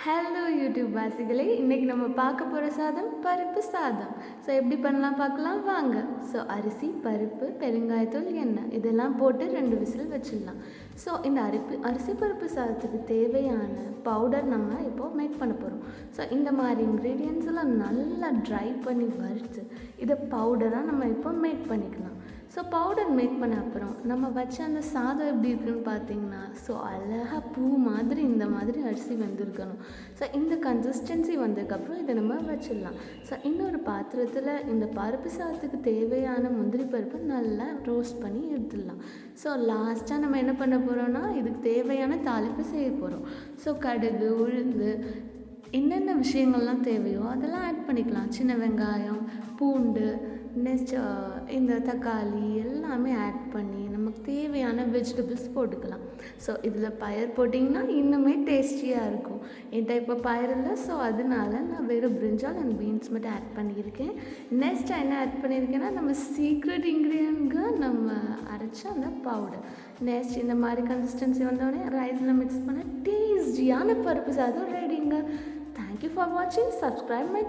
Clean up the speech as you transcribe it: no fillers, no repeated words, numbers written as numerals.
Hello YouTube வாசிகளே, இன்றைக்கி நம்ம பார்க்க போகிற சாதம் பருப்பு சாதம். ஸோ எப்படி பண்ணலாம் பார்க்கலாம் வாங்க. ஸோ அரிசி, பருப்பு, பெருங்காயத்தூள், எண்ணெய் இதெல்லாம் போட்டு 2 விசில் வச்சிடலாம். ஸோ இந்த அரிசி பருப்பு சாதத்துக்கு தேவையான பவுடர் நம்ம இப்போது மேக் பண்ண போகிறோம். ஸோ இந்த மாதிரி இன்க்ரீடியன்ஸ் எல்லாம் நல்லா ட்ரை பண்ணி வறுத்து இதை பவுடராக நம்ம இப்போ மேக் பண்ணிக்கலாம். ஸோ பவுடர் மேக் பண்ண அப்புறம் நம்ம வச்ச அந்த சாதம் எப்படி இருக்குன்னு பார்த்தீங்கன்னா, ஸோ அழகாக பூ மாதிரி இந்த மாதிரி அரிசி வெந்திருக்கணும். ஸோ இந்த கன்சிஸ்டன்சி வந்ததுக்கப்புறம் இதை நம்ம வச்சிடலாம். ஸோ இன்னொரு பாத்திரத்தில் இந்த பருப்பு சாதத்துக்கு தேவையான முந்திரி பருப்பை நல்லா ரோஸ்ட் பண்ணி எடுத்துடலாம். ஸோ லாஸ்ட்டாக நம்ம என்ன பண்ண போகிறோன்னா, இதுக்கு தேவையான தாளிப்பு செய்ய போகிறோம். ஸோ கடுகு, உளுந்து என்னென்ன விஷயங்கள்லாம் தேவையோ அதெல்லாம் ஆட் பண்ணிக்கலாம். சின்ன வெங்காயம், பூண்டு, நெக்ஸ்ட் இந்த தக்காளி எல்லாமே ஆட் பண்ணி நமக்கு தேவையான வெஜிடபிள்ஸ் போட்டுக்கலாம். ஸோ இதில் பயறு போட்டிங்கன்னா இன்னுமே டேஸ்டியாக இருக்கும். என்கிட்ட இப்போ பயறு இல்லை, ஸோ அதனால நான் வெறும் பிரிஞ்சால் அண்ட் பீன்ஸ் மட்டும் ஆட் பண்ணியிருக்கேன். நெக்ஸ்ட் என்ன ஆட் பண்ணியிருக்கேன்னா, நம்ம சீக்ரெட் இன்க்ரீடியன்ட்க்கு நம்ம அரைச்ச அந்த பவுடர். நெக்ஸ்ட் இந்த மாதிரி கன்சிஸ்டன்சி வந்தோடனே ரைஸில் மிக்ஸ் பண்ண டேஸ்டியான பருப்பு சாதம் ரெடிங்க. தேங்க்யூ ஃபார் வாட்சிங். Subscribe my